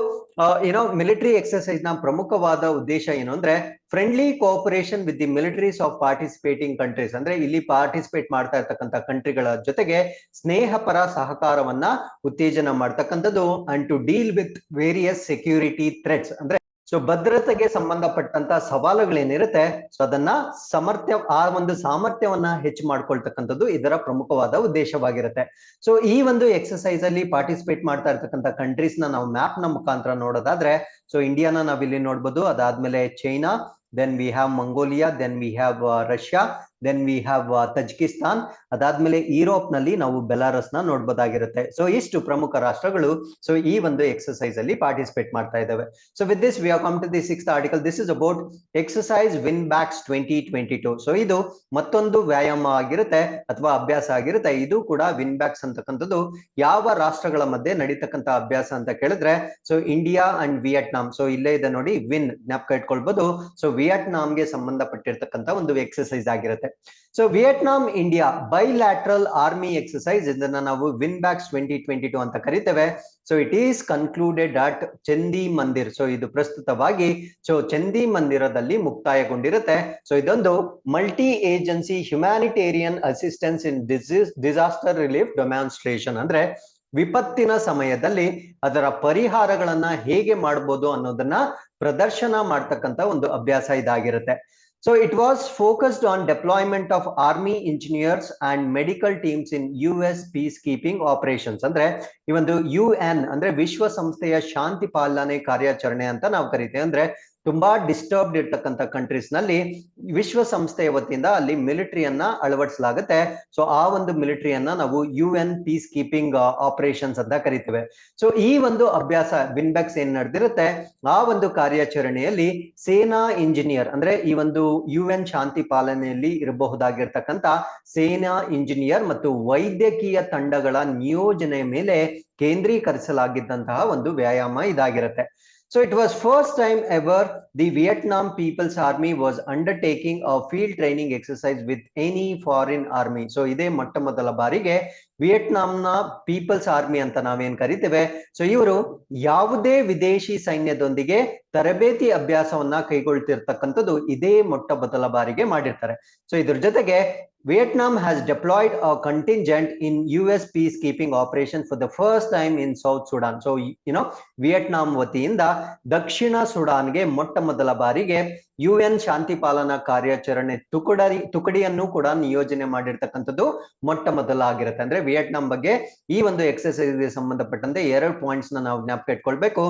ಮಿಲಿಟರಿ ಎಕ್ಸರ್ಸೈಸ್ ನ ಪ್ರಮುಖವಾದ ಉದ್ದೇಶ ಏನು ಅಂದ್ರೆ friendly cooperation with the militaries of participating countries. ಅಂದ್ರೆ ಇಲ್ಲಿ ಪಾರ್ಟಿಸಿಪೇಟ್ ಮಾಡ್ತಾ ಇರ್ತಕ್ಕಂಥ ಕಂಟ್ರಿಗಳ ಜೊತೆಗೆ ಸ್ನೇಹಪರ ಸಹಕಾರವನ್ನ ಉತ್ತೇಜನ ಮಾಡ್ತಕ್ಕಂಥದ್ದು and to deal with various security threats. ಅಂದ್ರೆ ಸೊ ಭದ್ರತೆಗೆ ಸಂಬಂಧಪಟ್ಟಂತ ಸವಾಲುಗಳೇನಿರುತ್ತೆ ಸೊ ಅದನ್ನ ಆ ಒಂದು ಸಾಮರ್ಥ್ಯವನ್ನ ಹೆಚ್ಚು ಮಾಡ್ಕೊಳ್ತಕ್ಕಂಥದ್ದು ಇದರ ಪ್ರಮುಖವಾದ ಉದ್ದೇಶವಾಗಿರುತ್ತೆ. ಸೊ ಈ ಒಂದು ಎಕ್ಸರ್ಸೈಸ್ ಅಲ್ಲಿ ಪಾರ್ಟಿಸಿಪೇಟ್ ಮಾಡ್ತಾ ಇರ್ತಕ್ಕಂಥ ಕಂಟ್ರೀಸ್ ನ ನಾವು ಮ್ಯಾಪ್ ನ ಮುಖಾಂತರ ನೋಡೋದಾದ್ರೆ ಸೊ ಇಂಡಿಯಾನ ನಾವಿಲ್ಲಿ ನೋಡ್ಬೋದು, ಅದಾದ್ಮೇಲೆ China, then we have Mongolia, then we have Russia, then we have ತಜ್ಕಿಸ್ತಾನ್, ಅದಾದ್ಮೇಲೆ ಯುರೋಪ್ ನಲ್ಲಿ ನಾವು ಬೆಲಾರಸ್ ನ ನೋಡ್ಬೋದಾಗಿರುತ್ತೆ. ಸೊ ಇಷ್ಟು ಪ್ರಮುಖ ರಾಷ್ಟ್ರಗಳು ಸೊ ಈ ಒಂದು ಎಕ್ಸರ್ಸೈಸ್ ಅಲ್ಲಿ ಪಾರ್ಟಿಸಿಪೇಟ್ ಮಾಡ್ತಾ ಇದ್ದಾವೆ. So with this we are come to the sixth article. This is about exercise win Bacs 2022. So ಇದು ಮತ್ತೊಂದು ವ್ಯಾಯಾಮ ಆಗಿರುತ್ತೆ ಅಥವಾ ಅಭ್ಯಾಸ ಆಗಿರುತ್ತೆ. ಇದು ಕೂಡ ವಿನ್ ಬ್ಯಾಕ್ಸ್ ಅಂತಕ್ಕಂಥದ್ದು ಯಾವ ರಾಷ್ಟ್ರಗಳ ಮಧ್ಯೆ ನಡೀತಕ್ಕಂಥ ಅಭ್ಯಾಸ ಅಂತ ಕೇಳಿದ್ರೆ so India and Vietnam. So ಇಲ್ಲೇ ಇದೆ ನೋಡಿ, ವಿನ್ ಜ್ಞಾಪಕ ಇಟ್ಕೊಳ್ಬಹುದು. ಸೊ ವಿಯೆಟ್ನಾಂಗೆ ಸಂಬಂಧಪಟ್ಟಿರ್ತಕ್ಕಂಥ ಒಂದು ಎಕ್ಸರ್ಸೈಸ್ ಆಗಿರುತ್ತೆ. So Vietnam India bilateral army exercise, ಇದನ್ನ ನಾವು ವಿನ್ ಬ್ಯಾಕ್ಸ್ 2022 ಅಂತ ಕರಿತೇವೆ. So it is concluded at Chandi Mandir. So ಇದು ಪ್ರಸ್ತುತವಾಗಿ ಸೊ ಚಂದಿ ಮಂದಿರದಲ್ಲಿ ಮುಕ್ತಾಯಗೊಂಡಿರುತ್ತೆ. ಸೊ ಇದೊಂದು multi agency humanitarian assistance in disaster relief demonstration. ಅಂದ್ರೆ ವಿಪತ್ತಿನ ಸಮಯದಲ್ಲಿ ಅದರ ಪರಿಹಾರಗಳನ್ನ ಹೇಗೆ ಮಾಡಬಹುದು ಅನ್ನೋದನ್ನ ಪ್ರದರ್ಶನ ಮಾಡ್ತಕ್ಕಂಥ ಒಂದು ಅಭ್ಯಾಸ ಇದಾಗಿರುತ್ತೆ. So it was focused on deployment of army engineers and medical teams in US peacekeeping operations. ಅಂದ್ರೆ ಈ ಒಂದು UN ಅಂದ್ರೆ ವಿಶ್ವಸಂಸ್ಥೆಯ ಶಾಂತಿ ಪಾಲನೆ ಕಾರ್ಯಾಚರಣೆ ಅಂತ ನಾವು ಕರಿತೇವೆ. ಅಂದ್ರೆ ತುಂಬಾ ಡಿಸ್ಟರ್ಬ್ಡ್ ಇರ್ತಕ್ಕಂಥ ಕಂಟ್ರೀಸ್ ನಲ್ಲಿ ವಿಶ್ವಸಂಸ್ಥೆಯ ವತಿಯಿಂದ ಅಲ್ಲಿ ಮಿಲಿಟರಿಯನ್ನ ಅಳವಡಿಸಲಾಗುತ್ತೆ. ಸೊ ಆ ಒಂದು ಮಿಲಿಟರಿಯನ್ನ ನಾವು UN ಪೀಸ್ ಕೀಪಿಂಗ್ ಆಪರೇಷನ್ಸ್ ಅಂತ ಕರಿತೇವೆ. ಸೊ ಈ ಒಂದು ಅಭ್ಯಾಸ ವಿನ್ಬ್ಯಾಕ್ಸ್ ಏನ್ ನಡೆದಿರುತ್ತೆ ಆ ಒಂದು ಕಾರ್ಯಾಚರಣೆಯಲ್ಲಿ ಸೇನಾ ಇಂಜಿನಿಯರ್ ಅಂದ್ರೆ ಈ ಒಂದು UN ಶಾಂತಿ ಪಾಲನೆಯಲ್ಲಿ ಇರಬಹುದಾಗಿರ್ತಕ್ಕಂಥ ಸೇನಾ ಇಂಜಿನಿಯರ್ ಮತ್ತು ವೈದ್ಯಕೀಯ ತಂಡಗಳ ನಿಯೋಜನೆ ಮೇಲೆ ಕೇಂದ್ರೀಕರಿಸಲಾಗಿದ್ದಂತಹ ಒಂದು ವ್ಯಾಯಾಮ ಇದಾಗಿರುತ್ತೆ. So it was first time ever the Vietnam People's Army was undertaking a field training exercise with any foreign army. So ಇದೇ ಮೊಟ್ಟ ಮೊದಲ ಬಾರಿಗೆ ವಿಯೆಟ್ನಾಂನ ಪೀಪಲ್ಸ್ ಆರ್ಮಿ ಅಂತ ನಾವೇನ್ ಕರಿತೇವೆ ಸೊ ಇವರು ಯಾವುದೇ ವಿದೇಶಿ ಸೈನ್ಯದೊಂದಿಗೆ ತರಬೇತಿ ಅಭ್ಯಾಸವನ್ನ ಕೈಗೊಳ್ತಿರ್ತಕ್ಕಂಥದ್ದು ಇದೇ ಮೊಟ್ಟ ಮೊದಲ ಬಾರಿಗೆ ಮಾಡಿರ್ತಾರೆ. ಸೊ ಇದ್ರ ಜೊತೆಗೆ Vietnam has deployed a contingent in US peacekeeping operation for the first time in South Sudan. So Vietnam ವತಿಯಿಂದ ದಕ್ಷಿಣ ಸುಡಾನ್ಗೆ ಮೊಟ್ಟ ಮೊದಲ ಬಾರಿಗೆ UN ಶಾಂತಿ ಪಾಲನಾ ಕಾರ್ಯಾಚರಣೆ ತುಕಡಿಯನ್ನು ಕೂಡ ನಿಯೋಜನೆ ಮಾಡಿರ್ತಕ್ಕಂಥದ್ದು ಮೊಟ್ಟ ಮೊದಲ ಆಗಿರುತ್ತೆ. ಅಂದ್ರೆ ವಿಯೆಟ್ನಾಂ ಬಗ್ಗೆ ಈ ಒಂದು ಎಕ್ಸರ್ಸೈಸ್ಗೆ ಸಂಬಂಧಪಟ್ಟಂತೆ 2 ಪಾಯಿಂಟ್ಸ್ ನಾವು ಜ್ಞಾಪಕ ಇಟ್ಕೊಳ್ಬೇಕು.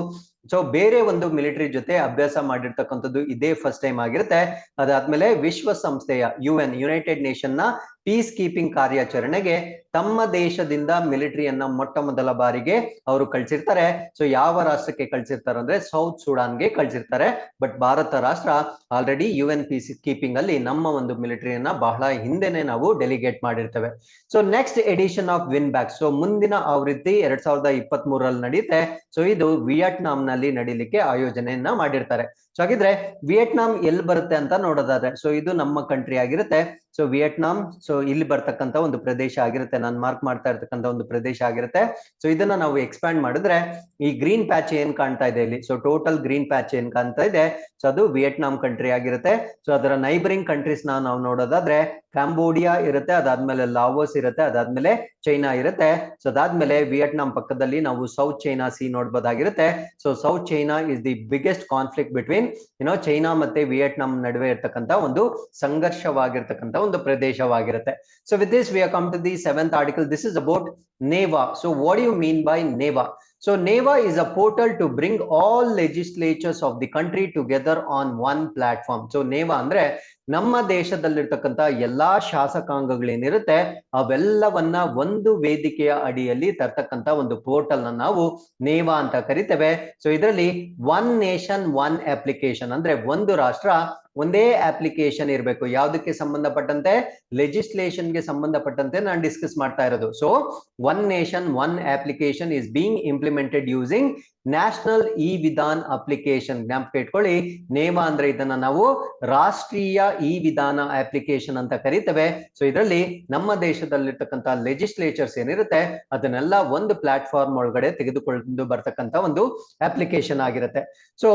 ಸೊ ಬೇರೆ ಒಂದು ಮಿಲಿಟರಿ ಜೊತೆ ಅಭ್ಯಾಸ ಮಾಡಿರ್ತಕ್ಕಂಥದ್ದು ಇದೇ ಫಸ್ಟ್ ಟೈಮ್ ಆಗಿರುತ್ತೆ. ಅದಾದ್ಮೇಲೆ ವಿಶ್ವಸಂಸ್ಥೆಯ UN ಯುನೈಟೆಡ್ ನೇಷನ್ ನ ಪೀಸ್ ಕೀಪಿಂಗ್ ಕಾರ್ಯಾಚರಣೆಗೆ ತಮ್ಮ ದೇಶದಿಂದ ಮಿಲಿಟರಿಯನ್ನ ಮೊಟ್ಟ ಮೊದಲ ಬಾರಿಗೆ ಅವರು ಕಳ್ಸಿರ್ತಾರೆ. ಸೊ ಯಾವ ರಾಷ್ಟ್ರಕ್ಕೆ ಕಳ್ಸಿರ್ತಾರೆ ಅಂದ್ರೆ ಸೌತ್ ಸುಡಾನ್ಗೆ ಕಳ್ಸಿರ್ತಾರೆ. ಬಟ್ ಭಾರತ ರಾಷ್ಟ್ರ ಆಲ್ರೆಡಿ UN ಪೀಸ್ ಕೀಪಿಂಗ್ ಅಲ್ಲಿ ನಮ್ಮ ಒಂದು ಮಿಲಿಟರಿಯನ್ನ ಬಹಳ ಹಿಂದೆನೆ ನಾವು ಡೆಲಿಗೇಟ್ ಮಾಡಿರ್ತೇವೆ. So next edition of Vinbax, so ಮುಂದಿನ ಆವೃತ್ತಿ 2023ರಲ್ಲಿ ನಡೆಯುತ್ತೆ. ಸೊ ಇದು ವಿಯೆಟ್ನಾಂ ನಲ್ಲಿ ನಡೀಲಿಕ್ಕೆ ಆಯೋಜನೆಯನ್ನ ಮಾಡಿರ್ತಾರೆ. ಸೊ ಹಾಗಿದ್ರೆ ವಿಯೆಟ್ನಾಂ ಎಲ್ಲಿ ಬರುತ್ತೆ ಅಂತ ನೋಡೋದಾದ್ರೆ, ಸೊ ಇದು ನಮ್ಮ ಕಂಟ್ರಿ ಆಗಿರುತ್ತೆ. ಸೊ ವಿಯೆಟ್ನಾಂ, ಸೊ ಇಲ್ಲಿ ಬರ್ತಕ್ಕಂತ ಒಂದು ಪ್ರದೇಶ ಆಗಿರುತ್ತೆ, ನಾನು ಮಾರ್ಕ್ ಮಾಡ್ತಾ ಇರ್ತಕ್ಕಂಥ ಒಂದು ಪ್ರದೇಶ ಆಗಿರುತ್ತೆ. ಸೊ ಇದನ್ನ ನಾವು ಎಕ್ಸ್ಪ್ಯಾಂಡ್ ಮಾಡಿದ್ರೆ ಈ ಗ್ರೀನ್ ಪ್ಯಾಚ್ ಏನ್ ಕಾಣ್ತಾ ಇದೆ ಇಲ್ಲಿ, ಸೊ ಟೋಟಲ್ ಗ್ರೀನ್ ಪ್ಯಾಚ್ ಏನ್ ಕಾಣ್ತಾ ಇದೆ, ಸೊ ಅದು ವಿಯೆಟ್ನಾಂ ಕಂಟ್ರಿ ಆಗಿರುತ್ತೆ. ಸೊ ಅದರ ನೈಬರಿಂಗ್ ಕಂಟ್ರೀಸ್ ನಾವು ನೋಡೋದಾದ್ರೆ ಕಾಂಬೋಡಿಯಾ ಇರುತ್ತೆ, ಅದಾದ್ಮೇಲೆ ಲಾವೋಸ್ ಇರುತ್ತೆ, ಅದಾದ್ಮೇಲೆ ಚೈನಾ ಇರುತ್ತೆ. ಸೊ ಅದಾದ್ಮೇಲೆ ವಿಯೆಟ್ನಾಂ ಪಕ್ಕದಲ್ಲಿ ನಾವು ಸೌತ್ ಚೈನಾ ಸಿ ನೋಡ್ಬೋದಾಗಿರುತ್ತೆ. So South China is the biggest conflict between China ಮತ್ತೆ ವಿಯೆಟ್ನಾಂ ನಡುವೆ ಇರ್ತಕ್ಕಂಥ ಒಂದು ಸಂಘರ್ಷವಾಗಿರ್ತಕ್ಕಂಥ ಒಂದು ಪ್ರದೇಶವಾಗಿರುತ್ತೆ. So with this we are come to the 7th article. This is about NEVA. So what do you mean by NEVA? So NEVA is a portal to bring all legislatures of the country together on one platform. So NEVA ಅಂದ್ರೆ ನಮ್ಮ ದೇಶದಲ್ಲಿರ್ತಕ್ಕಂಥ ಎಲ್ಲಾ ಶಾಸಕಾಂಗಗಳೇನಿರುತ್ತೆ ಅವೆಲ್ಲವನ್ನ ಒಂದು ವೇದಿಕೆಯ ಅಡಿಯಲ್ಲಿ ತರ್ತಕ್ಕಂಥ ಒಂದು portal ನ ನಾವು NEVA ಅಂತ ಕರಿತೇವೆ. ಸೊ ಇದರಲ್ಲಿ ಒನ್ ನೇಷನ್ ಒನ್ ಅಪ್ಲಿಕೇಶನ್ ಅಂದ್ರೆ ಒಂದು ರಾಷ್ಟ್ರ ಒಂದೇ ಅಪ್ಲಿಕೇಶನ್ ಇರಬೇಕು. ಯಾವುದಕ್ಕೆ ಸಂಬಂಧಪಟ್ಟಂತೆ? ಲೆಜಿಸ್ಲೇಷನ್ ಗೆ ಸಂಬಂಧಪಟ್ಟಂತೆ ನಾನು ಡಿಸ್ಕಸ್ ಮಾಡ್ತಾ ಇರೋದು. So one nation one application is being implemented using national E Vidhan application. ಜ್ಞಾಪಕ ಇಟ್ಕೊಳ್ಳಿ, NEVA ಅಂದ್ರೆ ಇದನ್ನ ನಾವು ರಾಷ್ಟ್ರೀಯ ಇ ವಿಧಾನ ಅಪ್ಲಿಕೇಶನ್ ಅಂತ ಕರಿತೇವೆ. ಸೊ ಇದರಲ್ಲಿ ನಮ್ಮ ದೇಶದಲ್ಲಿರ್ತಕ್ಕಂಥ ಲೆಜಿಸ್ಲೇಚರ್ಸ್ ಏನಿರುತ್ತೆ ಅದನ್ನೆಲ್ಲ ಒಂದು ಪ್ಲಾಟ್ಫಾರ್ಮ್ ಒಳಗಡೆ ತೆಗೆದುಕೊಂಡು ಬರ್ತಕ್ಕಂಥ ಒಂದು ಅಪ್ಲಿಕೇಶನ್ ಆಗಿರುತ್ತೆ. ಸೊ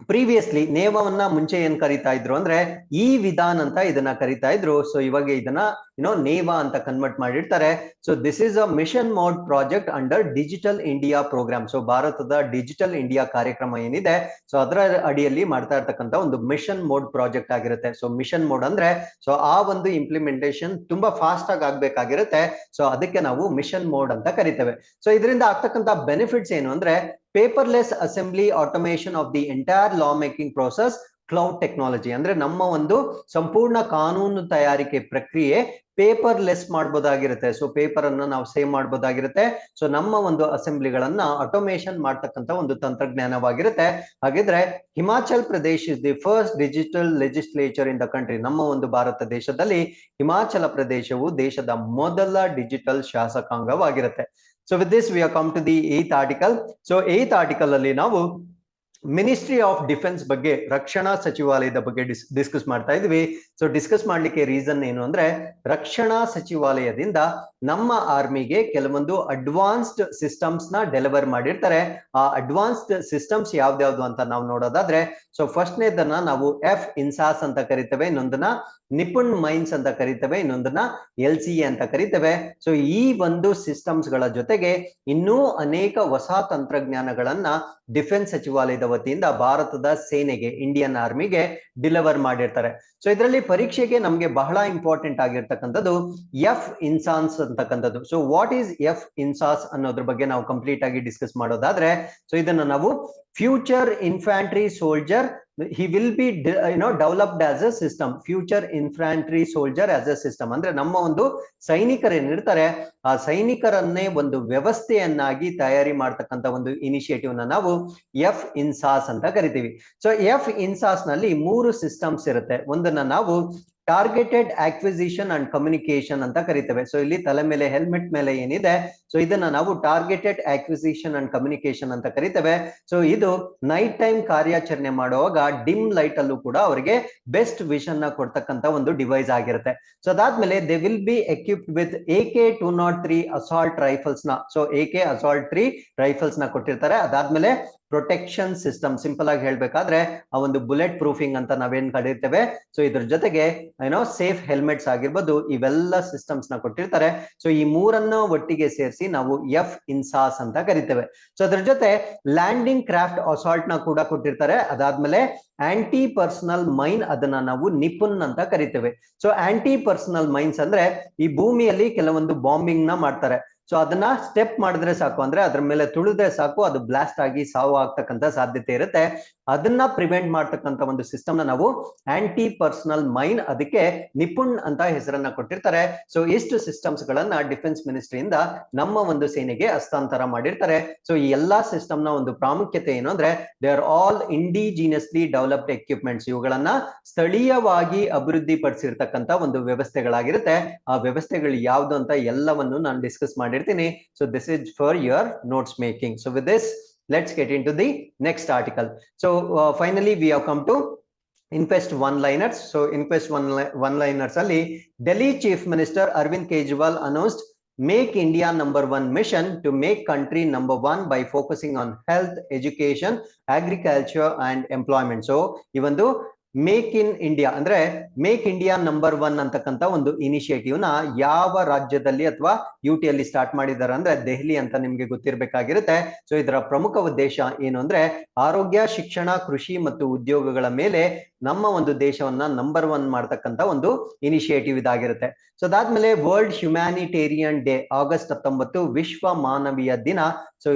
ಪ್ರೀವಿಯಸ್ಲಿ ನೇವವನ್ನ ಮುಂಚೆ ಏನ್ ಕರಿತಾ ಇದ್ರು ಅಂದ್ರೆ ಈ ವಿಧಾನ್ ಅಂತ ಇದನ್ನ ಕರಿತಾ ಇದ್ರು. ಸೊ ಇವಾಗ ಇದನ್ನ NEVA ಅಂತ ಕನ್ವರ್ಟ್ ಮಾಡಿರ್ತಾರೆ. So this is a mission mode project under digital India programme. So ಭಾರತದ ಡಿಜಿಟಲ್ ಇಂಡಿಯಾ ಕಾರ್ಯಕ್ರಮ ಏನಿದೆ ಸೊ ಅದರ ಅಡಿಯಲ್ಲಿ ಮಾಡ್ತಾ ಇರ್ತಕ್ಕಂಥ ಒಂದು ಮಿಷನ್ ಮೋಡ್ ಪ್ರಾಜೆಕ್ಟ್ ಆಗಿರುತ್ತೆ. ಸೊ ಮಿಷನ್ ಮೋಡ್ ಅಂದ್ರೆ ಸೊ ಆ ಒಂದು ಇಂಪ್ಲಿಮೆಂಟೇಷನ್ ತುಂಬಾ ಫಾಸ್ಟ್ ಆಗಿ ಆಗ್ಬೇಕಾಗಿರುತ್ತೆ. ಸೊ ಅದಕ್ಕೆ ನಾವು ಮಿಷನ್ ಮೋಡ್ ಅಂತ ಕರಿತೇವೆ. ಸೊ ಇದರಿಂದ ಆಗ್ತಕ್ಕಂಥ ಬೆನಿಫಿಟ್ಸ್ ಏನು ಅಂದ್ರೆ paperless assembly automation of the entire law making process, cloud technology ಅಂದ್ರೆ ನಮ್ಮ ಒಂದು ಸಂಪೂರ್ಣ ಕಾನೂನು ತಯಾರಿಕೆ ಪ್ರಕ್ರಿಯೆ ಪೇಪರ್ಲೆಸ್ ಮಾಡಬಹುದಾಗಿರುತ್ತೆ. ಸೊ ಪೇಪರ್ ಅನ್ನ ನಾವು ಸೇವ್ ಮಾಡಬಹುದಾಗಿರುತ್ತೆ. ಸೊ ನಮ್ಮ ಒಂದು ಅಸೆಂಬ್ಲಿಗಳನ್ನ ಆಟೋಮೇಷನ್ ಮಾಡ್ತಕ್ಕಂಥ ಒಂದು ತಂತ್ರಜ್ಞಾನವಾಗಿರುತ್ತೆ. ಹಾಗಿದ್ರೆ Himachal Pradesh is the first digital legislature in the country. ನಮ್ಮ ಒಂದು ಭಾರತ ದೇಶದಲ್ಲಿ ಹಿಮಾಚಲ ಪ್ರದೇಶವು ದೇಶದ ಮೊದಲ digital ಶಾಸಕಾಂಗವಾಗಿರುತ್ತೆ. So with this we are come to the 8th article. So 8th article ಅಲ್ಲಿ ನಾವು ಮಿನಿಸ್ಟ್ರಿ ಆಫ್ ಡಿಫೆನ್ಸ್ ಬಗ್ಗೆ, ರಕ್ಷಣಾ ಸಚಿವಾಲಯದ ಬಗ್ಗೆ ಡಿಸ್ಕಸ್ ಮಾಡ್ತಾ ಇದ್ವಿ. ಸೊ ಡಿಸ್ಕಸ್ ಮಾಡ್ಲಿಕ್ಕೆ ರೀಸನ್ ಏನು ಅಂದ್ರೆ ರಕ್ಷಣಾ ಸಚಿವಾಲಯದಿಂದ ನಮ್ಮ ಆರ್ಮಿಗೆ ಕೆಲವೊಂದು ಅಡ್ವಾನ್ಸ್ಡ್ ಸಿಸ್ಟಮ್ಸ್ ನ ಡೆಲಿವರ್ ಮಾಡಿರ್ತಾರೆ. ಆ ಅಡ್ವಾನ್ಸ್ಡ್ ಸಿಸ್ಟಮ್ಸ್ ಯಾವ್ದ್ಯಾವ್ದು ಅಂತ ನಾವು ನೋಡೋದಾದ್ರೆ ಸೊ ಫಸ್ಟ್ನೇದನ್ನ ನಾವು FINSAS ಅಂತ ಕರಿತೇವೆ, ಇನ್ನೊಂದನ್ನ ನಿಪುಣ್ ಮೈನ್ಸ್ ಅಂತ ಕರಿತೇವೆ, ಇನ್ನೊಂದನ್ನ LCA ಅಂತ ಕರಿತೇವೆ. ಸೊ ಈ ಒಂದು ಸಿಸ್ಟಮ್ಸ್ ಗಳ ಜೊತೆಗೆ ಇನ್ನೂ ಅನೇಕ ಹೊಸ ತಂತ್ರಜ್ಞಾನಗಳನ್ನ ಡಿಫೆನ್ಸ್ ಸಚಿವಾಲಯದ ವತಿಯಿಂದ ಭಾರತದ ಸೇನೆಗೆ, ಇಂಡಿಯನ್ ಆರ್ಮಿಗೆ ಡೆಲಿವರ್ ಮಾಡಿರ್ತಾರೆ. ಸೊ ಇದರಲ್ಲಿ ಪರೀಕ್ಷೆಗೆ ನಮ್ಗೆ ಬಹಳ ಇಂಪಾರ್ಟೆಂಟ್ ಆಗಿರ್ತಕ್ಕಂಥದ್ದು FINSAS ಅಂತಕ್ಕಂಥದ್ದು. ಸೊ ವಾಟ್ ಈಸ್ FINSAS ಅನ್ನೋದ್ರ ಬಗ್ಗೆ ನಾವು ಕಂಪ್ಲೀಟ್ ಆಗಿ ಡಿಸ್ಕಸ್ ಮಾಡೋದಾದ್ರೆ ಸೊ ಇದನ್ನ ನಾವು future infantry soldier, he will be developed as a system. Future infantry soldier as A system ಅಂದ್ರೆ ನಮ್ಮ ಒಂದು ಸೈನಿಕರೇನಿರ್ತಾರೆ ಆ ಸೈನಿಕರನ್ನೇ ಒಂದು ವ್ಯವಸ್ಥೆಯನ್ನಾಗಿ ತಯಾರಿ ಮಾಡ್ತಕ್ಕಂಥ ಒಂದು ಇನಿಷಿಯೇಟಿವ್ ನ ನಾವು FINSAS ಅಂತ ಕರಿತೀವಿ. ಸೊ FINSAS ನಲ್ಲಿ 3 ಸಿಸ್ಟಮ್ಸ್ ಇರುತ್ತೆ. ಒಂದನ್ನ ನಾವು ಟಾರ್ಗೆಟೆಡ್ ಅಕ್ವಿಸಿಷನ್ ಅಂಡ್ ಕಮ್ಯುನಿಕೇಶನ್ ಅಂತ ಕರಿತೇವೆ. ಸೊ ಇಲ್ಲಿ ತಲೆ ಮೇಲೆ ಹೆಲ್ಮೆಟ್ ಮೇಲೆ ಏನಿದೆ ಸೊ ಇದನ್ನ ನಾವು ಟಾರ್ಗೆಟೆಡ್ ಅಕ್ವಿಸಿಷನ್ ಅಂಡ್ ಕಮ್ಯುನಿಕೇಶನ್ ಅಂತ ಕರಿತೇವೆ. ಸೊ ಇದು ನೈಟ್ ಟೈಮ್ ಕಾರ್ಯಾಚರಣೆ ಮಾಡುವಾಗ ಡಿಮ್ ಲೈಟ್ ಅಲ್ಲೂ ಕೂಡ ಅವರಿಗೆ ಬೆಸ್ಟ್ ವಿಷನ್ ನ ಕೊಡ್ತಕ್ಕಂತ ಒಂದು ಡಿವೈಸ್ ಆಗಿರುತ್ತೆ. ಸೊ ಅದಾದ್ಮೇಲೆ they will be equipped with AK-203 assault rifles ನ, ಸೊ AK ಅಸಾಲ್ಟ್ 3 ರೈಫಲ್ಸ್ ನ ಕೊಟ್ಟಿರ್ತಾರೆ. ಅದಾದ್ಮೇಲೆ ಪ್ರೊಟೆಕ್ಷನ್ ಸಿಸ್ಟಮ್, ಸಿಂಪಲ್ ಆಗಿ ಹೇಳ್ಬೇಕಾದ್ರೆ ಆ ಒಂದು ಬುಲೆಟ್ ಪ್ರೂಫಿಂಗ್ ಅಂತ ನಾವೇನ್ ಕರೀತೇವೆ. ಸೊ ಇದ್ರ ಜೊತೆಗೆ ಸೇಫ್ ಹೆಲ್ಮೆಟ್ಸ್ ಆಗಿರ್ಬೋದು, ಇವೆಲ್ಲ ಸಿಸ್ಟಮ್ಸ್ ನ ಕೊಟ್ಟಿರ್ತಾರೆ. ಸೊ ಈ ಮೂರನ್ನ ಒಟ್ಟಿಗೆ ಸೇರಿಸಿ ನಾವು FINSAS ಅಂತ ಕರಿತೇವೆ. ಸೊ ಅದ್ರ ಜೊತೆ ಲ್ಯಾಂಡಿಂಗ್ ಕ್ರಾಫ್ಟ್ ಅಸಾಲ್ಟ್ ನ ಕೂಡ ಕೊಟ್ಟಿರ್ತಾರೆ. ಅದಾದ್ಮೇಲೆ ಆಂಟಿ ಪರ್ಸನಲ್ ಮೈನ್, ಅದನ್ನ ನಾವು ನಿಪುಣ್ ಅಂತ ಕರಿತೇವೆ. ಸೊ ಆಂಟಿ ಪರ್ಸನಲ್ ಮೈನ್ಸ್ ಅಂದ್ರೆ ಈ ಭೂಮಿಯಲ್ಲಿ ಕೆಲವೊಂದು ಬಾಂಬಿಂಗ್ ನ ಮಾಡ್ತಾರೆ. ಸೊ ಅದನ್ನ ಸ್ಟೆಪ್ ಮಾಡಿದ್ರೆ ಸಾಕು, ಅಂದ್ರೆ ಅದ್ರ ಮೇಲೆ ತುಳಿದ್ರೆ ಸಾಕು ಅದು ಬ್ಲಾಸ್ಟ್ ಆಗಿ ಸಾವು ಆಗ್ತಕ್ಕಂತ ಸಾಧ್ಯತೆ ಇರುತ್ತೆ. ಅದನ್ನ ಪ್ರಿವೆಂಟ್ ಮಾಡ್ತಕ್ಕಂತ ಒಂದು ಸಿಸ್ಟಮ್ ನ ನಾವು ಆಂಟಿ ಪರ್ಸನಲ್ ಮೈನ್, ಅದಕ್ಕೆ ನಿಪುಣ್ ಅಂತ ಹೆಸರನ್ನ ಕೊಟ್ಟಿರ್ತಾರೆ. ಸೊ ಇಷ್ಟು ಸಿಸ್ಟಮ್ಸ್ ಗಳನ್ನ ಡಿಫೆನ್ಸ್ ಮಿನಿಸ್ಟ್ರಿಯಿಂದ ನಮ್ಮ ಒಂದು ಸೇನೆಗೆ ಹಸ್ತಾಂತರ ಮಾಡಿರ್ತಾರೆ. ಸೊ ಈ ಎಲ್ಲಾ ಸಿಸ್ಟಮ್ ನ ಒಂದು ಪ್ರಾಮುಖ್ಯತೆ ಏನು ಅಂದ್ರೆ, they are all indigenously developed equipments. ಇವುಗಳನ್ನ ಸ್ಥಳೀಯವಾಗಿ ಅಭಿವೃದ್ಧಿ ಪಡಿಸಿರ್ತಕ್ಕಂತ ಒಂದು ವ್ಯವಸ್ಥೆಗಳಾಗಿರುತ್ತೆ. ಆ ವ್ಯವಸ್ಥೆಗಳು ಯಾವ್ದು ಅಂತ ಎಲ್ಲವನ್ನು ನಾನು ಡಿಸ್ಕಸ್ ಮಾಡಿರ್ತೀನಿ. So this is for your notes making. So with this, let's get into the next article. So finally we have come to Inquest one-liners. So Inquest one-liners ಅಲ್ಲಿ Delhi Chief Minister Arvind Kejriwal announced Make India #1 mission to make country #1 by focusing on health, education, agriculture and employment. So ಈ ಒಂದು make in India ಅಂದ್ರೆ make India #1 ಅಂತಕ್ಕಂತ ಒಂದು initiative ನ ಯಾವ ರಾಜ್ಯದಲ್ಲಿ ಅಥವಾ ಯುಟಿಯಲ್ಲಿ start ಮಾಡಿದ್ದಾರೆ ಅಂದ್ರೆ ದೆಹಲಿ ಅಂತ ನಿಮ್ಗೆ ಗೊತ್ತಿರಬೇಕಾಗಿರುತ್ತೆ. ಸೊ ಇದರ ಪ್ರಮುಖ ಉದ್ದೇಶ ಏನು ಅಂದ್ರೆ, ಆರೋಗ್ಯ, ಶಿಕ್ಷಣ, ಕೃಷಿ ಮತ್ತು ಉದ್ಯೋಗಗಳ ಮೇಲೆ ನಮ್ಮ ಒಂದು ದೇಶವನ್ನ #1 ಮಾಡ್ತಕ್ಕಂತ ಒಂದು ಇನಿಷಿಯೇಟಿವ್ ಇದಾಗಿರುತ್ತೆ. ಸೊ ಅದಾದ್ಮೇಲೆ ವರ್ಲ್ಡ್ ಹ್ಯುಮ್ಯಾನಿಟೇರಿಯನ್ ಡೇ, ಆಗಸ್ಟ್ 19 ವಿಶ್ವ ಮಾನವೀಯ ದಿನ. ಸೊ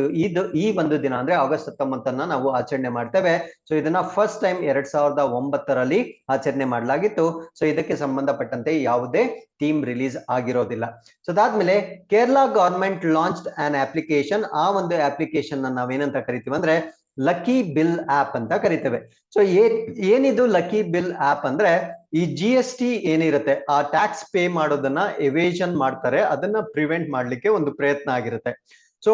ಈ ಒಂದು ದಿನ ಅಂದ್ರೆ ಆಗಸ್ಟ್ 19 ನಾವು ಆಚರಣೆ ಮಾಡ್ತೇವೆ. ಸೊ ಇದನ್ನ ಫಸ್ಟ್ ಟೈಮ್ 2009ರಲ್ಲಿ ಆಚರಣೆ ಮಾಡಲಾಗಿತ್ತು. ಸೊ ಇದಕ್ಕೆ ಸಂಬಂಧಪಟ್ಟಂತೆ ಯಾವುದೇ ಥೀಮ್ ರಿಲೀಸ್ ಆಗಿರೋದಿಲ್ಲ. ಸೊ ಅದಾದ್ಮೇಲೆ Kerala government launched on application. ಆ ಒಂದು ಅಪ್ಲಿಕೇಶನ್ ನಾವೇನಂತ ಕರಿತೀವಿ ಅಂದ್ರೆ ಲಕ್ಕಿ ಬಿಲ್ ಆಪ್ ಅಂತ ಕರಿತೇವೆ. ಸೊ ಏನಿದು ಲಕ್ಕಿ ಬಿಲ್ ಆಪ್ ಅಂದ್ರೆ, ಈ GST ಏನಿರುತ್ತೆ ಆ ಟ್ಯಾಕ್ಸ್ ಪೇ ಮಾಡೋದನ್ನ ಎವೇಷನ್ ಮಾಡ್ತಾರೆ, ಅದನ್ನ ಪ್ರಿವೆಂಟ್ ಮಾಡ್ಲಿಕ್ಕೆ ಒಂದು ಪ್ರಯತ್ನ ಆಗಿರುತ್ತೆ. ಸೊ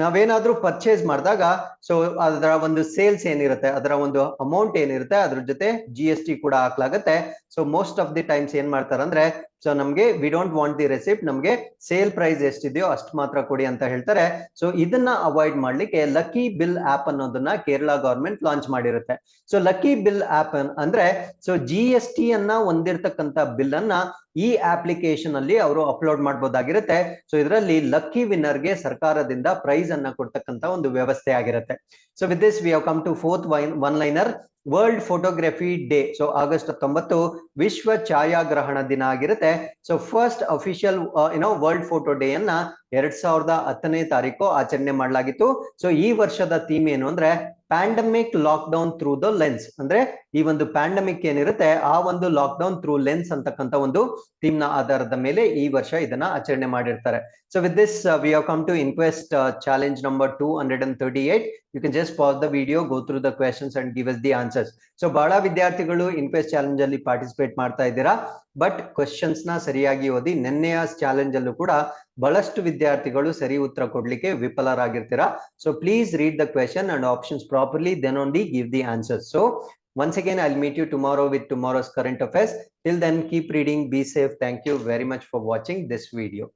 ನಾವೇನಾದ್ರೂ ಪರ್ಚೇಸ್ ಮಾಡಿದಾಗ ಸೊ ಅದರ ಒಂದು ಸೇಲ್ಸ್ ಏನಿರುತ್ತೆ, ಅದರ ಒಂದು ಅಮೌಂಟ್ ಏನಿರುತ್ತೆ ಅದ್ರ ಜೊತೆ GST ಕೂಡ ಹಾಕ್ಲಾಗತ್ತೆ. So most of the times ಏನ್ ಮಾಡ್ತಾರೆ ಅಂದ್ರೆ, ಸೊ ನಮ್ಗೆ we don't want the receipt, ನಮ್ಗೆ ಸೇಲ್ ಪ್ರೈಸ್ ಎಷ್ಟಿದೆಯೋ ಅಷ್ಟು ಮಾತ್ರ ಕೊಡಿ ಅಂತ ಹೇಳ್ತಾರೆ. ಸೊ ಇದನ್ನ ಅವಾಯ್ಡ್ ಮಾಡ್ಲಿಕ್ಕೆ ಲಕ್ಕಿ ಬಿಲ್ ಆಪ್ ಅನ್ನೋದನ್ನ ಕೇರಳ ಗವರ್ಮೆಂಟ್ ಲಾಂಚ್ ಮಾಡಿರುತ್ತೆ. ಸೊ ಲಕ್ಕಿ ಬಿಲ್ ಆಪ್ ಅಂದ್ರೆ, ಸೊ GST ಅನ್ನ ಹೊಂದಿರತಕ್ಕಂತ ಬಿಲ್ ಅನ್ನ ಈ ಅಪ್ಲಿಕೇಶನ್ ಅಲ್ಲಿ ಅವರು ಅಪ್ಲೋಡ್ ಮಾಡಬಹುದಾಗಿರುತ್ತೆ. ಸೊ ಇದರಲ್ಲಿ ಲಕ್ಕಿ ವಿನ್ನರ್ ಗೆ ಸರ್ಕಾರದಿಂದ ಪ್ರೈಸ್ ಅನ್ನ ಕೊಡ್ತಕ್ಕಂತ ಒಂದು ವ್ಯವಸ್ಥೆ ಆಗಿರುತ್ತೆ. So with this we have come to fourth one liner, world photography day. So August 19 ವಿಶ್ವ ಛಾಯಾಗ್ರಹಣ ದಿನ ಆಗಿರುತ್ತೆ. So first official world photo day ಅನ್ನ 2010 ಆಚರಣೆ ಮಾಡಲಾಗಿತ್ತು. ಸೊ ಈ ವರ್ಷದ ಥೀಮ್ ಏನು ಅಂದ್ರೆ, pandemic lockdown through the lens. ಅಂದ್ರೆ ಈ ಒಂದು ಪ್ಯಾಂಡಮಿಕ್ ಏನಿರುತ್ತೆ ಆ ಒಂದು ಲಾಕ್ಡೌನ್ ಥ್ರೂ ಲೆನ್ಸ್ ಅಂತಕ್ಕಂತ ಒಂದು ಥೀಮ್ ನ ಆಧಾರದ ಮೇಲೆ ಈ ವರ್ಷ ಇದನ್ನ ಆಚರಣೆ ಮಾಡಿರ್ತಾರೆ. So with this we have come to inquest challenge number 238. You can just pass the video, go through the questions and give us the answers. So ಬಹಳ ವಿದ್ಯಾರ್ಥಿಗಳು ಇನ್ಕ್ವೆಸ್ಟ್ ಚಾಲೆಂಜ್ ಅಲ್ಲಿ ಪಾರ್ಟಿಸಿಪೇಟ್ ಮಾಡ್ತಾ ಇದ್ದೀರಾ, ಬಟ್ ಕ್ವೆಶ್ಚನ್ಸ್ ನ ಸರಿಯಾಗಿ ಓದಿ. ನಿನ್ನೆಯ challenge ಅಲ್ಲೂ ಕೂಡ ಬಹಳಷ್ಟು ವಿದ್ಯಾರ್ಥಿಗಳು ಸರಿ ಉತ್ತರ ಕೊಡ್ಲಿಕ್ಕೆ ವಿಫಲರಾಗಿರ್ತೀರಾ. So please read the question and options properly, then only give the answers. So once again, I'll meet you tomorrow with tomorrow's current affairs. Till then, keep reading, be safe. Thank you very much for watching this video.